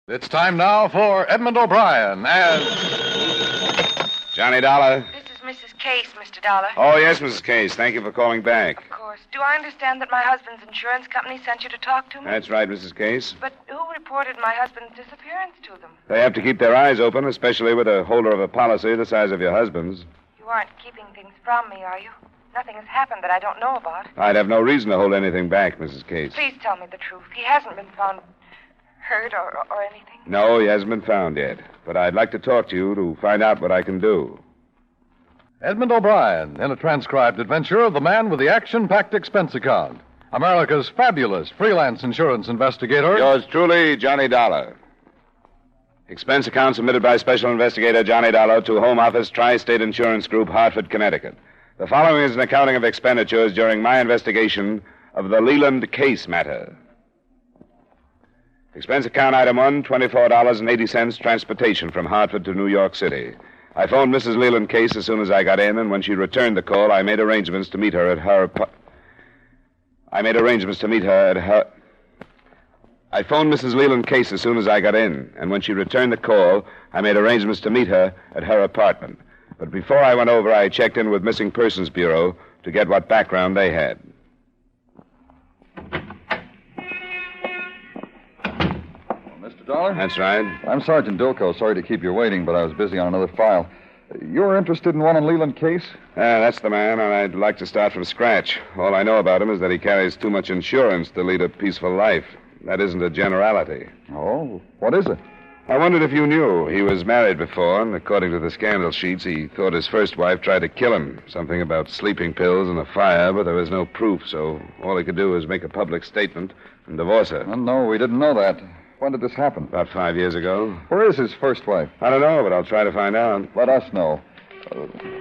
It's time now for Edmund O'Brien and... Johnny Dollar. This is Mrs. Case, Mr. Dollar. Oh, yes, Mrs. Case. Thank you for calling back. Of course. Do I understand that my husband's insurance company sent you to talk to me? That's right, Mrs. Case. But who reported my husband's disappearance to them? They have to keep their eyes open, especially with a holder of a policy the size of your husband's. You aren't keeping things from me, are you? Nothing has happened that I don't know about. I'd have no reason to hold anything back, Mrs. Case. Please tell me the truth. He hasn't been found hurt or anything? No, he hasn't been found yet. But I'd like to talk to you to find out what I can do. Edmund O'Brien in a transcribed adventure of the man with the action-packed expense account. America's fabulous freelance insurance investigator. Yours truly, Johnny Dollar. Expense account submitted by Special Investigator Johnny Dollar to Home Office Tri-State Insurance Group, Hartford, Connecticut. The following is an accounting of expenditures during my investigation of the Leland Case Matter. Expense account item 1, $24.80, transportation from Hartford to New York City. I phoned Mrs. Leland Case as soon as I got in, and when she returned the call, I made arrangements to meet her at her... I phoned Mrs. Leland Case as soon as I got in, and when she returned the call, I made arrangements to meet her at her apartment. But before I went over, I checked in with Missing Persons Bureau to get what background they had. Mr. Dollar? That's right. I'm Sergeant Dilko. Sorry to keep you waiting, but I was busy on another file. You're interested in one on Leland Case? That's the man, and I'd like to start from scratch. All I know about him is that he carries too much insurance to lead a peaceful life. That isn't a generality. Oh, what is it? I wondered if you knew. He was married before, and according to the scandal sheets, he thought his first wife tried to kill him. Something about sleeping pills and a fire, but there was no proof, so all he could do was make a public statement and divorce her. Oh, no, we didn't know that. When did this happen? About 5 years ago. Where is his first wife? I don't know, but I'll try to find out. Let us know.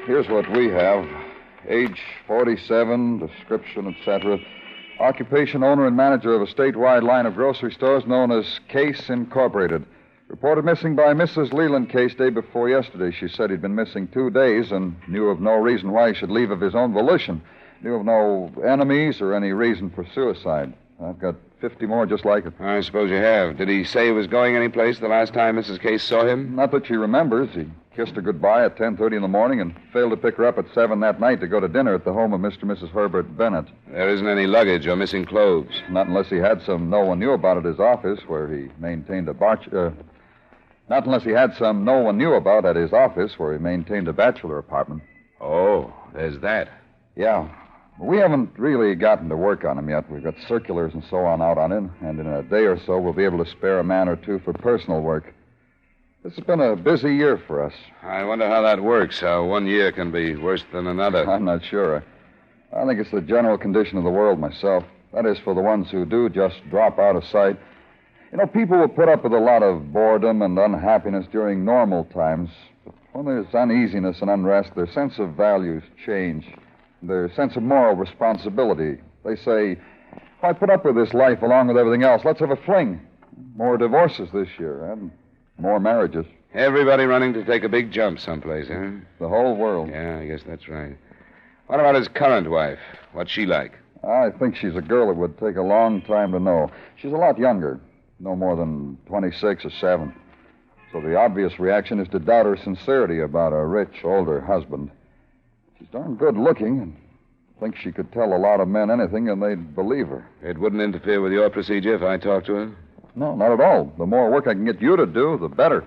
Here's what we have. Age 47, description, etc. Occupation, owner and manager of a statewide line of grocery stores known as Case Incorporated. Reported missing by Mrs. Leland Case day before yesterday. She said he'd been missing 2 days and knew of no reason why he should leave of his own volition. Knew of no enemies or any reason for suicide. I've got 50 more just like it. I suppose you have. Did he say he was going anyplace the last time Mrs. Case saw him? Not that she remembers. He kissed her goodbye at 10:30 in the morning and failed to pick her up at 7 that night to go to dinner at the home of Mr. and Mrs. Herbert Bennett. There isn't any luggage or missing clothes. Not unless he had some no one knew about at his office where he maintained a bachelor apartment. Oh, there's that. Yeah. We haven't really gotten to work on him yet. We've got circulars and so on out on him, and in a day or so we'll be able to spare a man or two for personal work. This has been a busy year for us. I wonder how that works, how 1 year can be worse than another. I'm not sure. I think it's the general condition of the world myself. That is, for the ones who do just drop out of sight. You know, people will put up with a lot of boredom and unhappiness during normal times. But when there's uneasiness and unrest, their sense of values change. Their sense of moral responsibility. They say, why put up with this life along with everything else? Let's have a fling. More divorces this year and more marriages. Everybody running to take a big jump someplace, huh? The whole world. Yeah, I guess that's right. What about his current wife? What's she like? I think she's a girl it would take a long time to know. She's a lot younger. No more than 26 or 7. So the obvious reaction is to doubt her sincerity about a rich, older husband. She's darn good looking and thinks she could tell a lot of men anything and they'd believe her. It wouldn't interfere with your procedure if I talked to her? No, not at all. The more work I can get you to do, the better.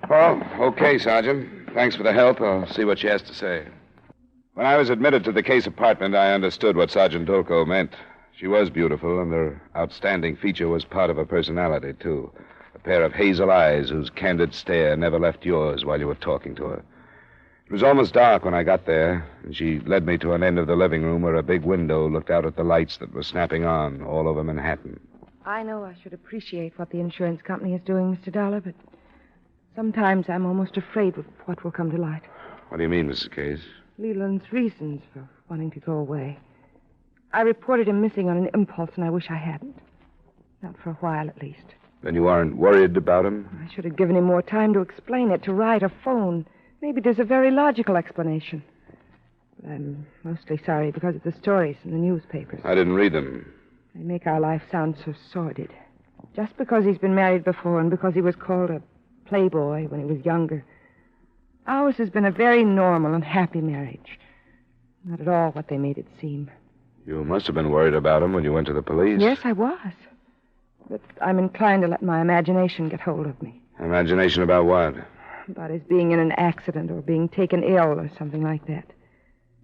Well, okay, Sergeant. Thanks for the help. I'll see what she has to say. When I was admitted to the Case apartment, I understood what Sergeant Dolko meant. She was beautiful, and her outstanding feature was part of her personality, too. A pair of hazel eyes whose candid stare never left yours while you were talking to her. It was almost dark when I got there, and she led me to an end of the living room where a big window looked out at the lights that were snapping on all over Manhattan. I know I should appreciate what the insurance company is doing, Mr. Dollar, but sometimes I'm almost afraid of what will come to light. What do you mean, Mrs. Case? Leland's reasons for wanting to go away. I reported him missing on an impulse, and I wish I hadn't. Not for a while, at least. Then you aren't worried about him? I should have given him more time to explain it, to write or phone. Maybe there's a very logical explanation. But I'm mostly sorry because of the stories in the newspapers. I didn't read them. They make our life sound so sordid. Just because he's been married before and because he was called a playboy when he was younger. Ours has been a very normal and happy marriage. Not at all what they made it seem. You must have been worried about him when you went to the police. Yes, I was. But I'm inclined to let my imagination get hold of me. Imagination about what? About his being in an accident or being taken ill or something like that.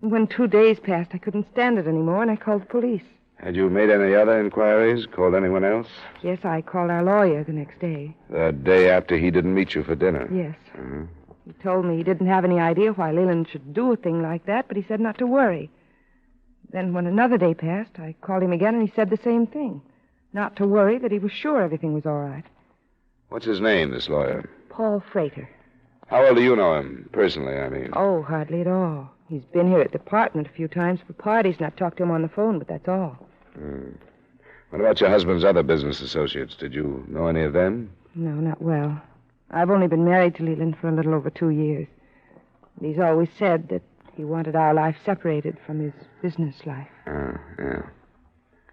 And when 2 days passed, I couldn't stand it anymore, and I called the police. Had you made any other inquiries? Called anyone else? Yes, I called our lawyer the next day. The day after he didn't meet you for dinner? Yes. Uh-huh. He told me he didn't have any idea why Leland should do a thing like that, but he said not to worry. Then when another day passed, I called him again, and he said the same thing. Not to worry, that he was sure everything was all right. What's his name, this lawyer? Paul Frater. How well do you know him, personally, I mean? Oh, hardly at all. He's been here at the apartment a few times for parties, and I've talked to him on the phone, but that's all. What about your husband's other business associates? Did you know any of them? No, not well. I've only been married to Leland for a little over 2 years. And he's always said that he wanted our life separated from his business life. Yeah.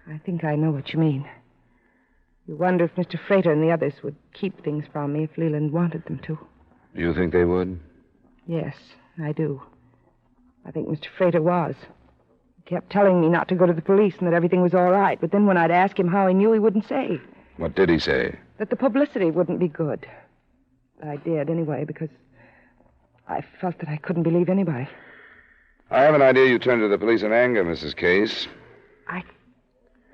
I think I know what you mean. You wonder if Mr. Frater and the others would keep things from me if Leland wanted them to. Do you think they would? Yes, I do. I think Mr. Frater was. He kept telling me not to go to the police and that everything was all right. But then when I'd ask him how he knew, he wouldn't say. What did he say? That the publicity wouldn't be good. I did anyway, because I felt that I couldn't believe anybody. I have an idea you turned to the police in anger, Mrs. Case. I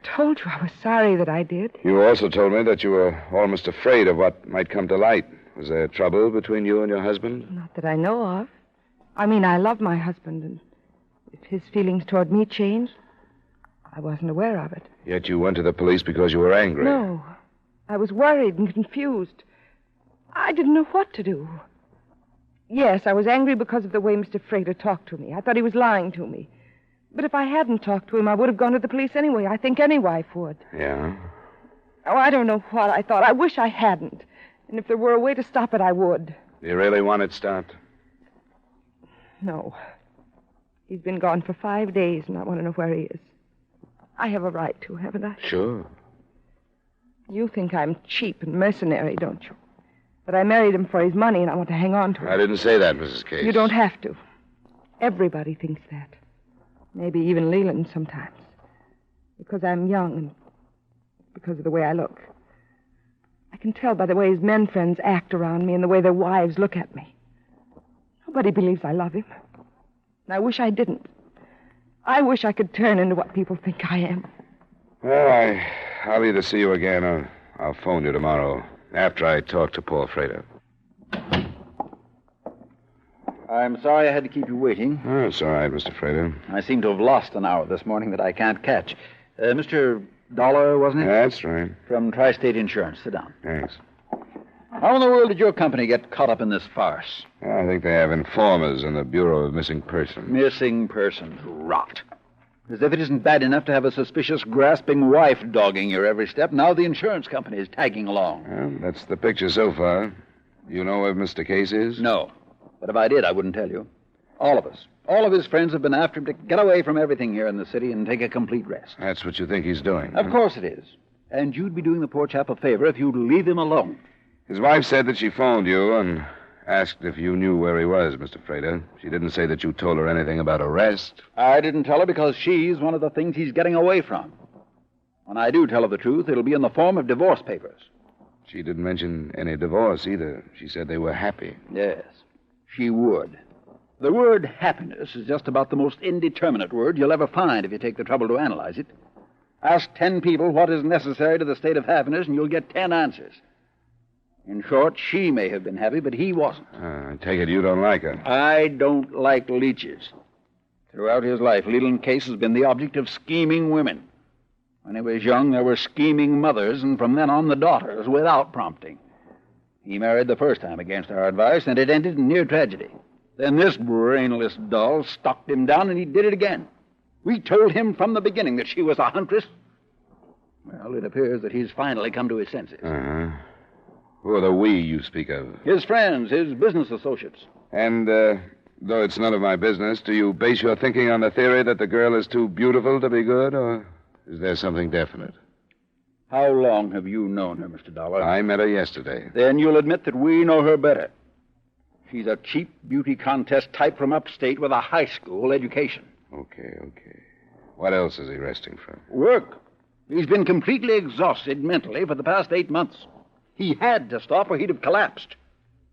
told you I was sorry that I did. You also told me that you were almost afraid of what might come to light. Was there trouble between you and your husband? Not that I know of. I mean, I love my husband, and if his feelings toward me changed, I wasn't aware of it. Yet you went to the police because you were angry. No. I was worried and confused. I didn't know what to do. Yes, I was angry because of the way Mr. Frater talked to me. I thought he was lying to me. But if I hadn't talked to him, I would have gone to the police anyway. I think any wife would. Yeah? Oh, I don't know what I thought. I wish I hadn't. And if there were a way to stop it, I would. Do you really want it stopped? No. He's been gone for 5 days, and I want to know where he is. I have a right to, haven't I? Sure. You think I'm cheap and mercenary, don't you? But I married him for his money, and I want to hang on to it. I didn't say that, Mrs. Case. You don't have to. Everybody thinks that. Maybe even Leland sometimes. Because I'm young and because of the way I look. I can tell by the way his men friends act around me and the way their wives look at me. Nobody believes I love him. And I wish I didn't. I wish I could turn into what people think I am. Well, I'll either see you again or I'll phone you tomorrow after I talk to Paul Frater. I'm sorry I had to keep you waiting. Oh, it's all right, Mr. Frater. I seem to have lost an hour this morning that I can't catch. Mr. Dollar, wasn't it? That's right. From Tri-State Insurance. Sit down. Thanks. How in the world did your company get caught up in this farce? I think they have informers in the Bureau of Missing Persons. Missing persons. Rot. As if it isn't bad enough to have a suspicious, grasping wife dogging your every step, now the insurance company is tagging along. Well, that's the picture so far. You know where Mr. Case is? No. But if I did, I wouldn't tell you. All of us. All of his friends have been after him to get away from everything here in the city and take a complete rest. That's what you think he's doing. Of course it is. And you'd be doing the poor chap a favor if you'd leave him alone. His wife said that she phoned you and asked if you knew where he was, Mr. Frater. She didn't say that you told her anything about arrest. I didn't tell her because she's one of the things he's getting away from. When I do tell her the truth, it'll be in the form of divorce papers. She didn't mention any divorce either. She said they were happy. Yes, she would. The word happiness is just about the most indeterminate word you'll ever find if you take the trouble to analyze it. Ask 10 people what is necessary to the state of happiness, and you'll get 10 answers. In short, she may have been happy, but he wasn't. I take it you don't like her. I don't like leeches. Throughout his life, Leland Case has been the object of scheming women. When he was young, there were scheming mothers, and from then on, the daughters, without prompting. He married the first time against our advice, and it ended in near tragedy. Then this brainless doll stalked him down, and he did it again. We told him from the beginning that she was a huntress. Well, it appears that he's finally come to his senses. Uh-huh. Who are the we you speak of? His friends, his business associates. And, though it's none of my business, do you base your thinking on the theory that the girl is too beautiful to be good, or is there something definite? How long have you known her, Mr. Dollar? I met her yesterday. Then you'll admit that we know her better. She's a cheap beauty contest type from upstate with a high school education. Okay. What else is he resting from? Work. He's been completely exhausted mentally for the past 8 months. He had to stop or he'd have collapsed.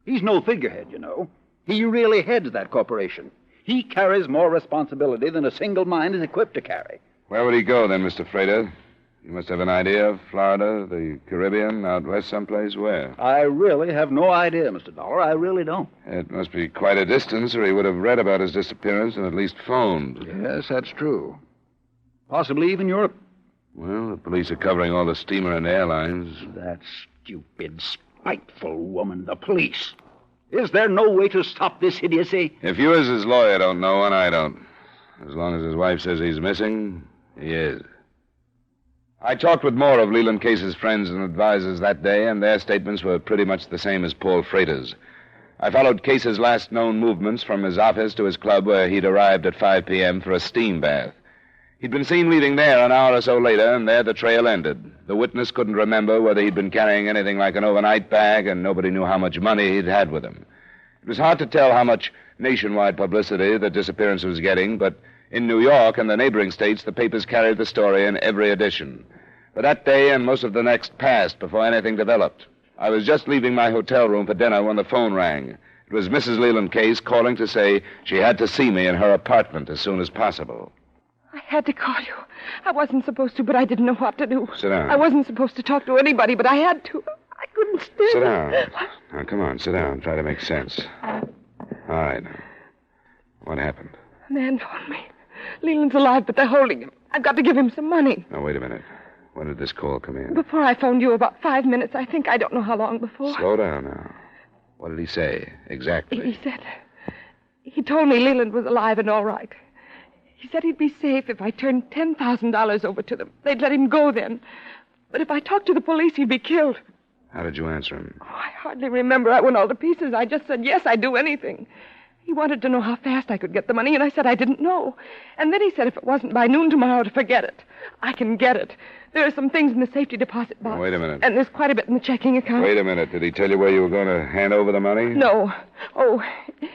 He's no figurehead, you know. He really heads that corporation. He carries more responsibility than a single mind is equipped to carry. Where would he go then, Mr. Frater? You must have an idea. Florida, the Caribbean, out west someplace. Where? I really have no idea, Mr. Dollar. I really don't. It must be quite a distance, or he would have read about his disappearance and at least phoned. Yes, that's true. Possibly even Europe. Well, the police are covering all the steamer and airlines. That stupid, spiteful woman, the police. Is there no way to stop this idiocy? If you as his lawyer don't know, and I don't. As long as his wife says he's missing, he is. I talked with more of Leland Case's friends and advisors that day, and their statements were pretty much the same as Paul Frater's. I followed Case's last known movements from his office to his club where he'd arrived at 5 p.m. for a steam bath. He'd been seen leaving there an hour or so later, and there the trail ended. The witness couldn't remember whether he'd been carrying anything like an overnight bag, and nobody knew how much money he'd had with him. It was hard to tell how much nationwide publicity the disappearance was getting, but in New York and the neighboring states, the papers carried the story in every edition. But that day and most of the next passed before anything developed. I was just leaving my hotel room for dinner when the phone rang. It was Mrs. Leland Case calling to say she had to see me in her apartment as soon as possible. I had to call you. I wasn't supposed to, but I didn't know what to do. Sit down. I wasn't supposed to talk to anybody, but I had to. I couldn't stand Sit it. down. Now, come on, sit down. Try to make sense. All right. What happened? A man phoned me. Leland's alive, but they're holding him. I've got to give him some money. Now, wait a minute. When did this call come in? Before I phoned you, about 5 minutes, I think. I don't know how long before. Slow down now. What did he say, exactly? He said... He told me Leland was alive and all right. He said he'd be safe if I turned $10,000 over to them. They'd let him go then. But if I talked to the police, he'd be killed. How did you answer him? Oh, I hardly remember. I went all to pieces. I just said, yes, I'd do anything. He wanted to know how fast I could get the money, and I said I didn't know. And then he said if it wasn't by noon tomorrow to forget it. I can get it. There are some things in the safety deposit box. Wait a minute. And there's quite a bit in the checking account. Wait a minute. Did he tell you where you were going to hand over the money? No. Oh,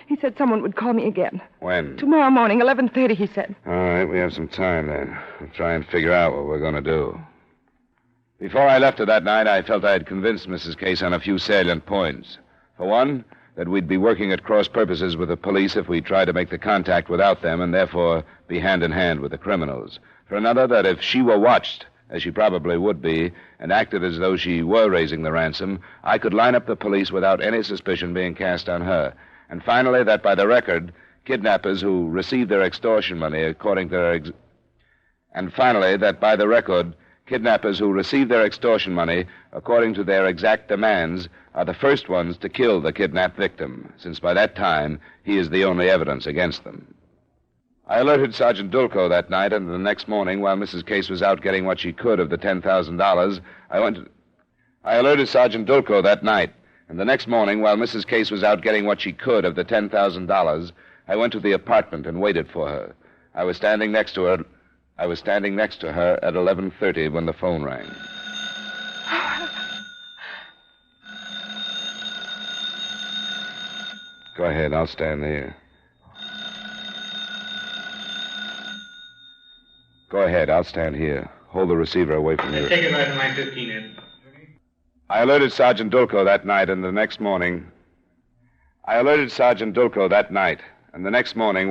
he said someone would call me again. When? Tomorrow morning, 11:30, he said. All right, we have some time then. We'll try and figure out what we're going to do. Before I left her that night, I felt I had convinced Mrs. Case on a few salient points. For one, that we'd be working at cross purposes with the police if we tried to make the contact without them and therefore be hand in hand with the criminals. For another, that if she were watched, as she probably would be, and acted as though she were raising the ransom, I could line up the police without any suspicion being cast on her. And finally, that by the record, kidnappers who received their extortion money according to their... Kidnappers who receive their extortion money according to their exact demands are the first ones to kill the kidnapped victim, since by that time he is the only evidence against them. I alerted Sergeant Dulco that night, and the next morning, while Mrs. Case was out getting what she could of the $10,000, I alerted Sergeant Dulco that night, and the next morning, while Mrs. Case was out getting what she could of the $10,000, I went to the apartment and waited for her. I was standing next to her at 11:30 when the phone rang. Go ahead, I'll stand here. Go ahead, I'll stand here. Hold the receiver away from you. Take it right to line 15, Ed. I alerted Sergeant Dulco that night, and the next morning,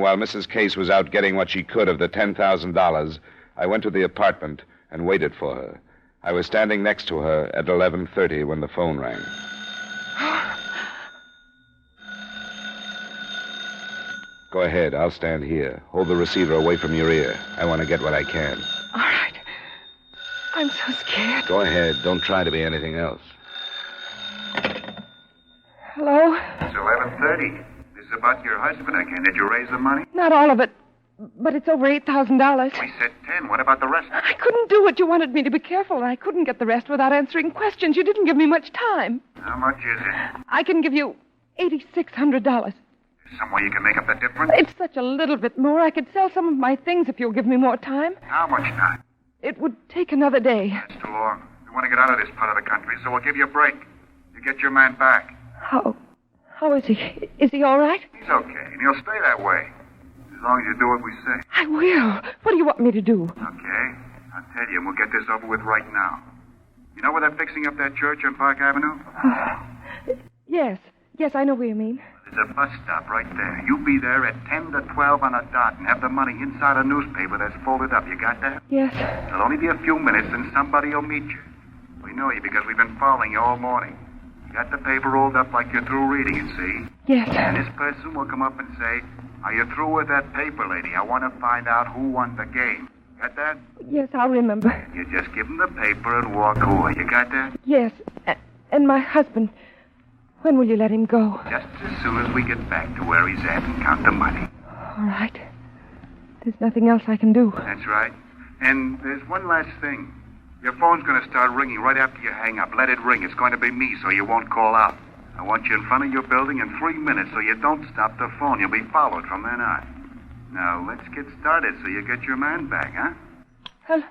while Mrs. Case was out getting what she could of the $10,000, I went to the apartment and waited for her. I was standing next to her at 11:30 when the phone rang. Go ahead, I'll stand here. Hold the receiver away from your ear. I want to get what I can. All right. I'm so scared. Go ahead, don't try to be anything else. Hello? It's 11:30. This is about your husband again. Did you raise the money? Not all of it, but it's over $8,000. We said 10. What about the rest? I couldn't do it. You wanted me to be careful, and I couldn't get the rest without answering questions. You didn't give me much time. How much is it? I can give you $8,600. Some way you can make up the difference? It's such a little bit more. I could sell some of my things if you'll give me more time. How much time? It would take another day. That's too long. We want to get out of this part of the country, so we'll give you a break. You get your man back. How is he? Is he all right? He's okay, and he'll stay that way. As long as you do what we say. I will. What do you want me to do? Okay. I'll tell you, and we'll get this over with right now. You know where they're fixing up that church on Park Avenue? Yes. Yes, I know what you mean. There's a bus stop right there. You be there at 10 to 12 on a dot and have the money inside a newspaper that's folded up. You got that? Yes. It'll only be a few minutes, and somebody will meet you. We know you because we've been following you all morning. You got the paper rolled up like you're through reading it, see? Yes. And this person will come up and say, "Are you through with that paper, lady? I want to find out who won the game." Got that? Yes, I'll remember. You just give him the paper and walk away. You got that? Yes. And my husband. When will you let him go? Just as soon as we get back to where he's at and count the money. All right. There's nothing else I can do. That's right. And there's one last thing. Your phone's going to start ringing right after you hang up. Let it ring. It's going to be me, so you won't call out. I want you in front of your building in 3 minutes, so you don't stop the phone. You'll be followed from then on. Now, let's get started so you get your man back, huh? Well,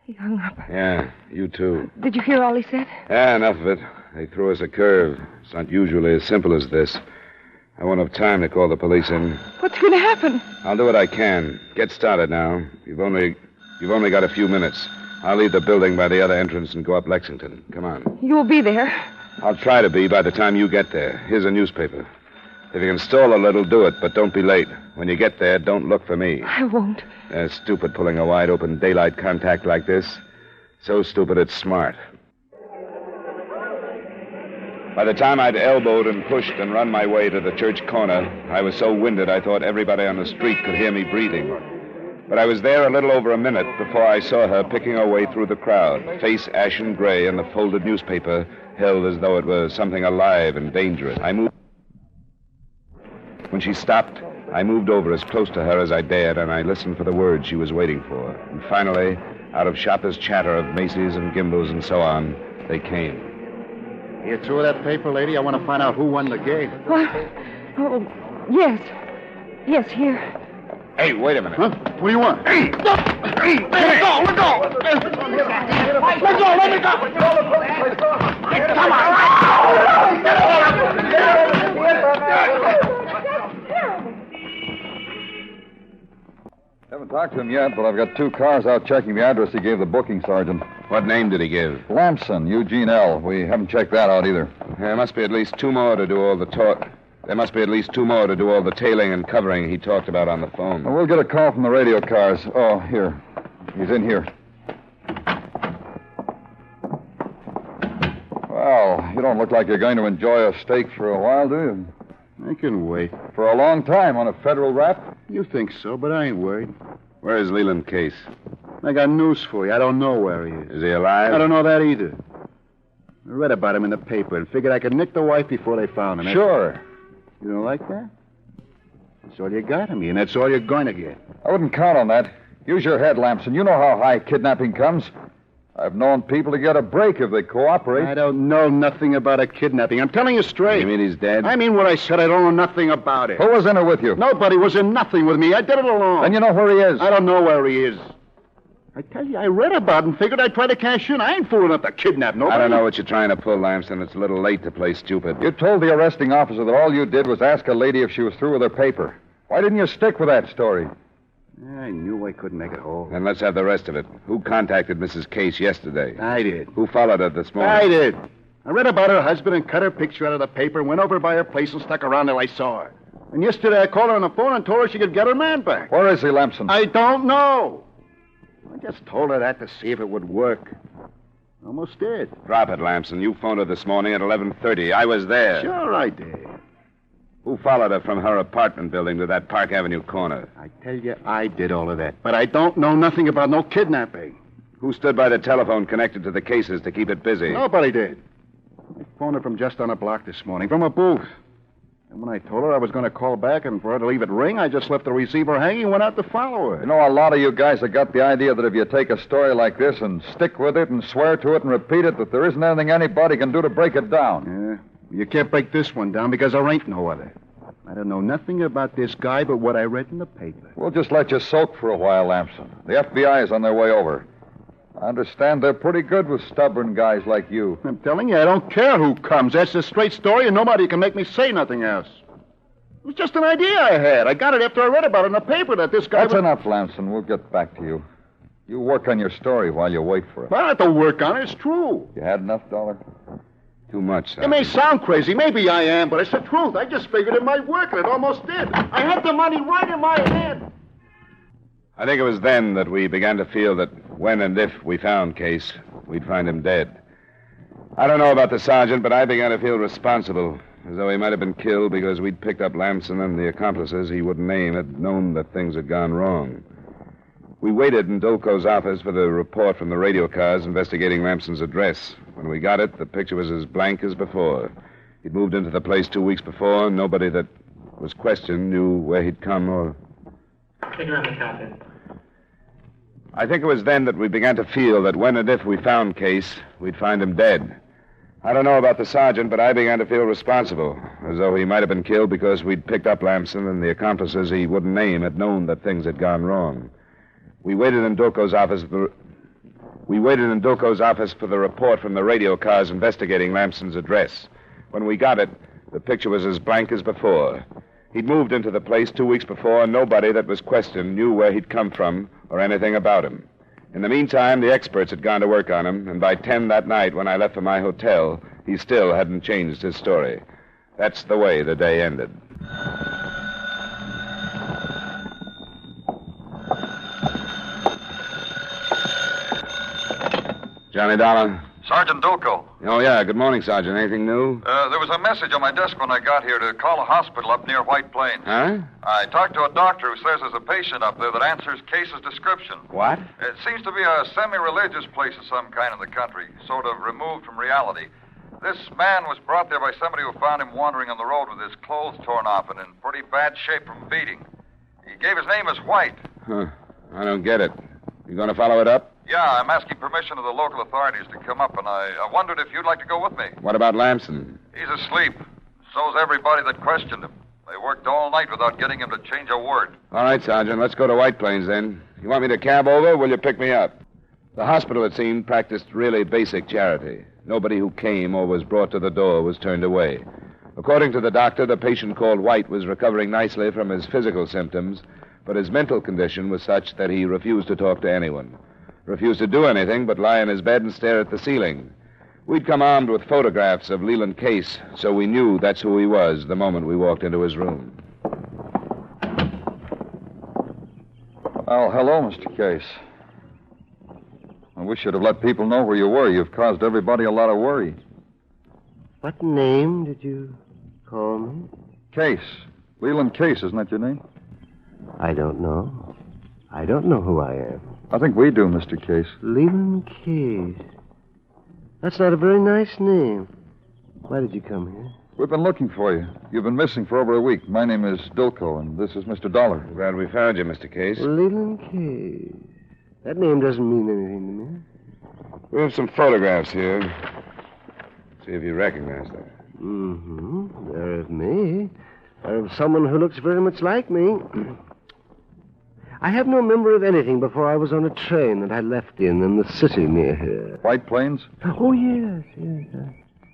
he hung up. Yeah, you too. Did you hear all he said? Yeah, enough of it. They threw us a curve. It's not usually as simple as this. I won't have time to call the police in. What's going to happen? I'll do what I can. Get started now. You've only got a few minutes. I'll leave the building by the other entrance and go up Lexington. Come on. You'll be there. I'll try to be by the time you get there. Here's a newspaper. If you can stall a little, do it, but don't be late. When you get there, don't look for me. I won't. They're stupid pulling a wide-open daylight contact like this. So stupid it's smart. By the time I'd elbowed and pushed and run my way to the church corner, I was so winded I thought everybody on the street could hear me breathing. But I was there a little over a minute before I saw her picking her way through the crowd, face ashen gray and the folded newspaper held as though it were something alive and dangerous. When she stopped, I moved over as close to her as I dared, and I listened for the words she was waiting for. And finally, out of shopper's chatter of Macy's and Gimbel's and so on, they came. You through that paper, lady? I want to find out who won the game. What? Oh, yes. Yes, here. Hey, wait a minute. Huh? What do you want? Hey! Let go! Let go! Let me go! Come on! Haven't talked to him yet, but I've got 2 cars out checking the address he gave the booking sergeant. What name did he give? Lamson, Eugene L. We haven't checked that out either. There must be at least 2 more to do all the talk. There must be at least 2 more to do all the tailing and covering he talked about on the phone. Well, we'll get a call from the radio cars. Oh, here. He's in here. Well, you don't look like you're going to enjoy a steak for a while, do you? I can wait. For a long time on a federal rap? You think so, but I ain't worried. Where is Leland Case? I got news for you. I don't know where he is. Is he alive? I don't know that either. I read about him in the paper and figured I could nick the wife before they found him. Sure. You don't like that? That's all you got of me, and that's all you're going to get. I wouldn't count on that. Use your head, Lamson. You know how high kidnapping comes. I've known people to get a break if they cooperate. I don't know nothing about a kidnapping. I'm telling you straight. You mean he's dead? I mean what I said. I don't know nothing about it. Who was in it with you? Nobody was in nothing with me. I did it alone. Then you know where he is. I don't know where he is. I tell you, I read about it and figured I'd try to cash in. I ain't fool enough to kidnap nobody. I don't know what you're trying to pull, Lamson. It's a little late to play stupid. You told the arresting officer that all you did was ask a lady if she was through with her paper. Why didn't you stick with that story? I knew I couldn't make it whole. Then let's have the rest of it. Who contacted Mrs. Case yesterday? I did. Who followed her this morning? I did. I read about her husband and cut her picture out of the paper, went over by her place and stuck around till I saw her. And yesterday I called her on the phone and told her she could get her man back. Where is he, Lamson? I don't know. I just told her that to see if it would work. Almost did. Drop it, Lamson. You phoned her this morning at 11:30. I was there. Sure I did. Who followed her from her apartment building to that Park Avenue corner? I tell you, I did all of that. But I don't know nothing about no kidnapping. Who stood by the telephone connected to the cases to keep it busy? Nobody did. I phoned her from just on a block this morning, from a booth. And when I told her I was going to call back and for her to leave it ring, I just left the receiver hanging and went out to follow her. You know, a lot of you guys have got the idea that if you take a story like this and stick with it and swear to it and repeat it, that there isn't anything anybody can do to break it down. Yeah. You can't break this one down because there ain't no other. I don't know nothing about this guy but what I read in the paper. We'll just let you soak for a while, Lamson. The FBI is on their way over. I understand they're pretty good with stubborn guys like you. I'm telling you, I don't care who comes. That's the straight story, and nobody can make me say nothing else. It was just an idea I had. I got it after I read about it in the paper that this guy... That's enough, Lamson. We'll get back to you. You work on your story while you wait for it. I don't have to work on it. It's true. You had enough, Dollar? Too much, Sergeant. It may sound crazy. Maybe I am, but it's the truth. I just figured it might work, and it almost did. I had the money right in my hand. I think it was then that we began to feel that when and if we found Case, we'd find him dead. I don't know about the sergeant, but I began to feel responsible, as though he might have been killed because we'd picked up Lamson and the accomplices he wouldn't name had known that things had gone wrong. We waited in Dolko's office for the report from the radio cars investigating Lamson's address. When we got it, the picture was as blank as before. He'd moved into the place 2 weeks before, and nobody that was questioned knew where he'd come or... I think it was then that we began to feel that when and if we found Case, we'd find him dead. I don't know about the sergeant, but I began to feel responsible, as though he might have been killed because we'd picked up Lamson and the accomplices he wouldn't name had known that things had gone wrong. We waited in Dolko's office for the report from the radio cars investigating Lamson's address. When we got it, the picture was as blank as before. He'd moved into the place 2 weeks before, and nobody that was questioned knew where he'd come from or anything about him. In the meantime, the experts had gone to work on him, and by 10 that night, when I left for my hotel, he still hadn't changed his story. That's the way the day ended. Johnny Dollar. Sergeant Dolko. Oh, yeah. Good morning, Sergeant. Anything new? There was a message on my desk when I got here to call a hospital up near White Plains. Huh? I talked to a doctor who says there's a patient up there that answers Case's description. What? It seems to be a semi-religious place of some kind in the country, sort of removed from reality. This man was brought there by somebody who found him wandering on the road with his clothes torn off and in pretty bad shape from beating. He gave his name as White. Huh. I don't get it. You going to follow it up? Yeah, I'm asking permission of the local authorities to come up, and I wondered if you'd like to go with me. What about Lamson? He's asleep. So's everybody that questioned him. They worked all night without getting him to change a word. All right, Sergeant. Let's go to White Plains, then. You want me to cab over, or will you pick me up? The hospital, it seemed, practiced really basic charity. Nobody who came or was brought to the door was turned away. According to the doctor, the patient called White was recovering nicely from his physical symptoms, but his mental condition was such that he refused to talk to anyone. Refused to do anything but lie in his bed and stare at the ceiling. We'd come armed with photographs of Leland Case, so we knew that's who he was the moment we walked into his room. Well, hello, Mr. Case. I wish you'd have let people know where you were. You've caused everybody a lot of worry. What name did you call me? Case. Leland Case, isn't that your name? I don't know. I don't know who I am. I think we do, Mr. Case. Leland Case. That's not a very nice name. Why did you come here? We've been looking for you. You've been missing for over a week. My name is Dolko, and this is Mr. Dollar. Glad we found you, Mr. Case. Leland Case. That name doesn't mean anything to me. We have some photographs here. See if you recognize that. Mm-hmm. They're of me. They're of someone who looks very much like me. I have no memory of anything before I was on a train that I left in the city near here. White Plains? Oh, yes.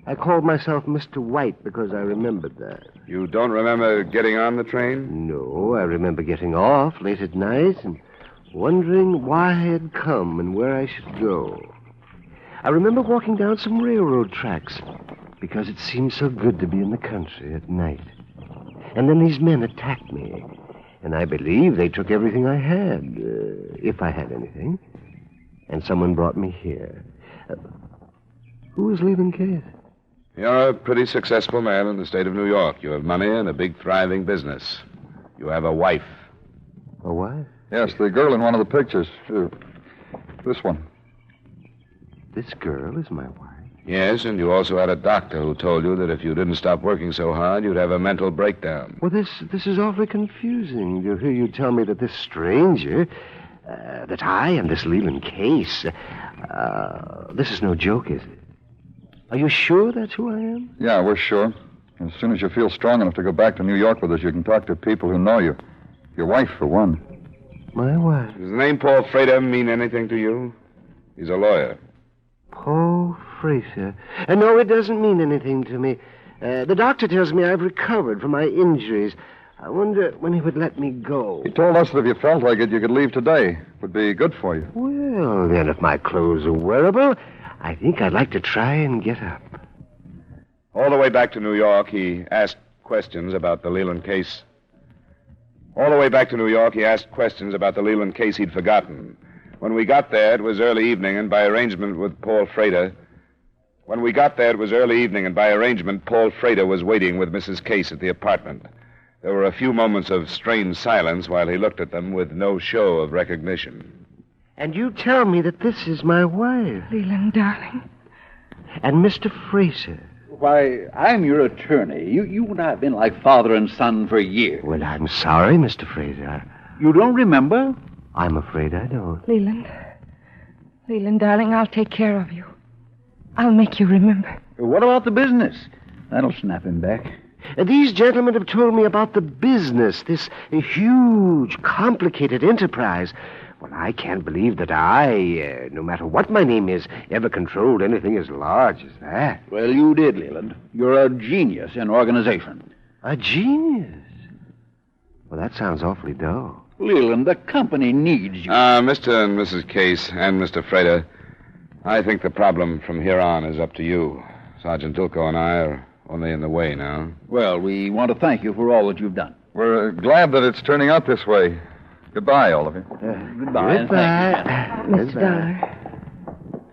I called myself Mr. White because I remembered that. You don't remember getting on the train? No, I remember getting off late at night and wondering why I had come and where I should go. I remember walking down some railroad tracks because it seemed so good to be in the country at night. And then these men attacked me. And I believe they took everything I had, if I had anything. And someone brought me here. Who is Leland Case? You're a pretty successful man in the state of New York. You have money and a big, thriving business. You have a wife. A wife? Yes, the girl in one of the pictures. This one. This girl is my wife? Yes, and you also had a doctor who told you that if you didn't stop working so hard, you'd have a mental breakdown. Well, this is awfully confusing. To hear you tell me that this stranger, that I am this Leland Case, this is no joke, is it? Are you sure that's who I am? Yeah, we're sure. As soon as you feel strong enough to go back to New York with us, you can talk to people who know you. Your wife, for one. My wife? Does the name Paul Frater mean anything to you? He's a lawyer. Paul Fraser. No, it doesn't mean anything to me. The doctor tells me I've recovered from my injuries. I wonder when he would let me go. He told us that if you felt like it, you could leave today. It would be good for you. Well, then, if my clothes are wearable, I think I'd like to try and get up. All the way back to New York, he asked questions about the Leland case. All the way back to New York, he asked questions about the Leland case he'd forgotten. When we got there, it was early evening, and by arrangement with Paul Frater... Paul Frater was waiting with Mrs. Case at the apartment. There were a few moments of strained silence while he looked at them with no show of recognition. And you tell me that this is my wife. Leland, darling. And Mr. Fraser. Why, I'm your attorney. You and I have been like father and son for years. Well, I'm sorry, Mr. Fraser. You don't remember? I'm afraid I don't. Leland. Leland, darling, I'll take care of you. I'll make you remember. What about the business? That'll snap him back. These gentlemen have told me about the business, this huge, complicated enterprise. Well, I can't believe that I, no matter what my name is, ever controlled anything as large as that. Well, you did, Leland. You're a genius in organization. A genius? Well, that sounds awfully dull. Leland, the company needs you. Mr. and Mrs. Case and Mr. Frater, I think the problem from here on is up to you. Sergeant Dilko and I are only in the way now. Well, we want to thank you for all that you've done. We're glad that it's turning out this way. Goodbye, all of you. Goodbye. And thank you. Mr. Dollar.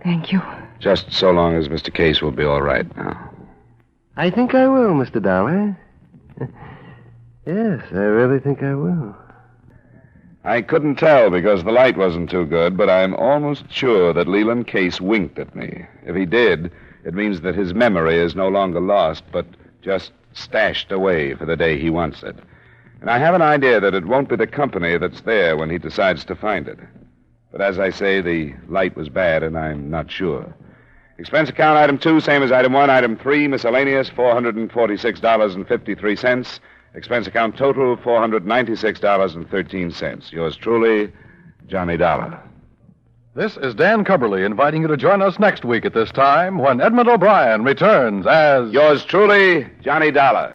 Thank you. Just so long as Mr. Case will be all right now. I think I will, Mr. Dollar. Yes, I really think I will. I couldn't tell because the light wasn't too good, but I'm almost sure that Leland Case winked at me. If he did, it means that his memory is no longer lost, but just stashed away for the day he wants it. And I have an idea that it won't be the company that's there when he decides to find it. But as I say, the light was bad, and I'm not sure. Expense account item 2, same as item 1. Item 3, miscellaneous, $446.53. Expense account total, $496.13. Yours truly, Johnny Dollar. This is Dan Cubberly inviting you to join us next week at this time when Edmund O'Brien returns as... Yours truly, Johnny Dollar.